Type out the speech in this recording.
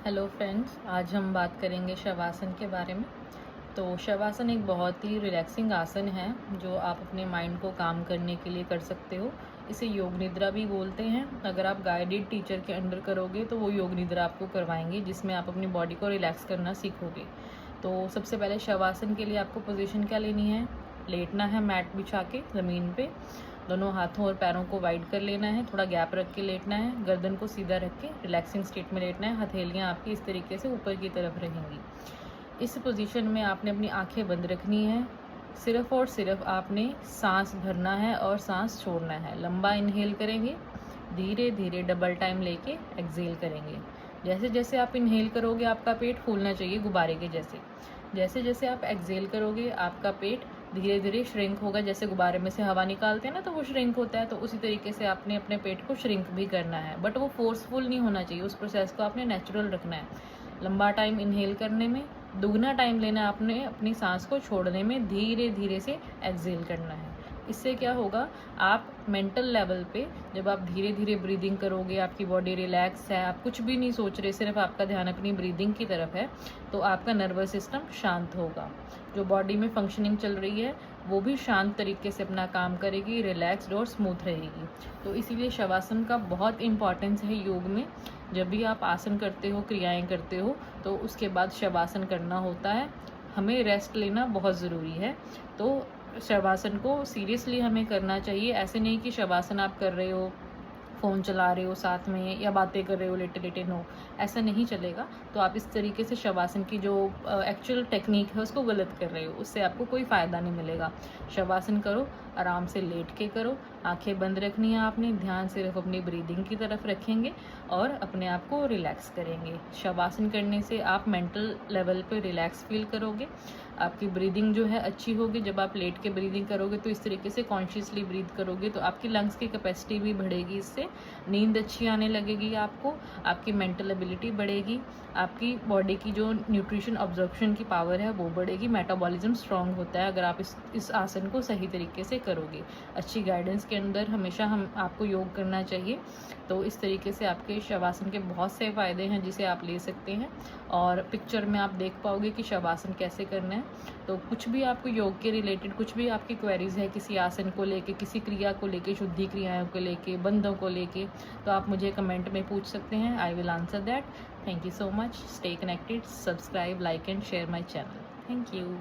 Hello friends, आज हम बात करेंगे शवासन के बारे में। तो शवासन एक बहुत ही रिलैक्सिंग आसन है जो आप अपने माइंड को काम करने के लिए कर सकते हो। इसे योग निद्रा भी बोलते हैं। अगर आप गाइडेड टीचर के अंडर करोगे तो वो योग निद्रा आपको करवाएंगे, जिसमें आप अपनी बॉडी को रिलैक्स करना सीखोगे। तो सबसे पहले शवासन के लिए आपको पोजीशन क्या लेनी है? लेटना है मैट बिछा के ज़मीन पे। दोनों हाथों और पैरों को वाइड कर लेना है, थोड़ा गैप रख के लेटना है, गर्दन को सीधा रख के रिलैक्सिंग स्टेट में लेटना है। हथेलियाँ आपकी इस तरीके से ऊपर की तरफ रहेंगी। इस पोजीशन में आपने अपनी आंखें बंद रखनी है। सिर्फ और सिर्फ आपने सांस भरना है और सांस छोड़ना है। लंबा इनहेल करेंगे, धीरे धीरे डबल टाइम लेके एक्सहेल करेंगे। जैसे जैसे आप इनहेल करोगे आपका पेट फूलना चाहिए गुब्बारे के जैसे। जैसे जैसे आप एक्सहेल करोगे आपका पेट धीरे धीरे श्रिंक होगा। जैसे गुब्बारे में से हवा निकालते हैं ना, तो वो श्रिंक होता है, तो उसी तरीके से आपने अपने पेट को श्रिंक भी करना है। बट वो फोर्सफुल नहीं होना चाहिए, उस प्रोसेस को आपने नेचुरल रखना है। लंबा टाइम इनहेल करने में, दुगना टाइम लेना है आपने अपनी सांस को छोड़ने में, धीरे धीरे से एक्सहेल करना है। इससे क्या होगा, आप मेंटल लेवल पे जब आप धीरे धीरे ब्रीदिंग करोगे, आपकी बॉडी रिलैक्स है, आप कुछ भी नहीं सोच रहे, सिर्फ आपका ध्यान अपनी ब्रीदिंग की तरफ है, तो आपका नर्वस सिस्टम शांत होगा। जो बॉडी में फंक्शनिंग चल रही है वो भी शांत तरीके से अपना काम करेगी, रिलैक्स्ड और स्मूथ रहेगी। तो इसीलिए शवासन का बहुत इंपॉर्टेंस है योग में। जब भी आप आसन करते हो, क्रियाएं करते हो, तो उसके बाद शवासन करना होता है। हमें रेस्ट लेना बहुत ज़रूरी है। तो शवासन को सीरियसली हमें करना चाहिए। ऐसे नहीं कि शवासन आप कर रहे हो, फ़ोन चला रहे हो साथ में या बातें कर रहे हो लेटे लेटे, नो, ऐसा नहीं चलेगा। तो आप इस तरीके से शवासन की जो एक्चुअल टेक्निक है उसको गलत कर रहे हो, उससे आपको कोई फ़ायदा नहीं मिलेगा। शवासन करो, आराम से लेट के करो, आंखें बंद रखनी है आपने, ध्यान सिर्फ अपनी ब्रीदिंग की तरफ रखेंगे और अपने आप को रिलैक्स करेंगे। शवासन करने से आप मेंटल लेवल पे रिलैक्स फील करोगे। आपकी ब्रीदिंग जो है अच्छी होगी। जब आप लेट के ब्रीदिंग करोगे तो इस तरीके से कॉन्शियसली ब्रीद करोगे तो आपकी लंग्स की कैपेसिटी भी बढ़ेगी। इससे नींद अच्छी आने लगेगी आपको, आपकी मेंटल एबिलिटी बढ़ेगी, आपकी बॉडी की जो न्यूट्रिशन ऑब्जॉर्प्शन की पावर है वो बढ़ेगी, मेटाबॉलिज्म स्ट्रांग होता है अगर आप इस आसन को सही तरीके से करोगे। अच्छी गाइडेंस के अंदर हमेशा हम आपको योग करना चाहिए। तो इस तरीके से आपके शवासन के बहुत से फ़ायदे हैं जिसे आप ले सकते हैं, और पिक्चर में आप देख पाओगे कि शवासन कैसे करना है। तो कुछ भी आपको योग के रिलेटेड कुछ भी आपकी क्वेरीज है किसी आसन को लेके, किसी क्रिया को लेके, शुद्धि क्रियाओं को लेके, बंधों को लेके, तो आप मुझे कमेंट में पूछ सकते हैं। I will answer that. Thank you so much. Stay connected, subscribe, like and share my channel. Thank you.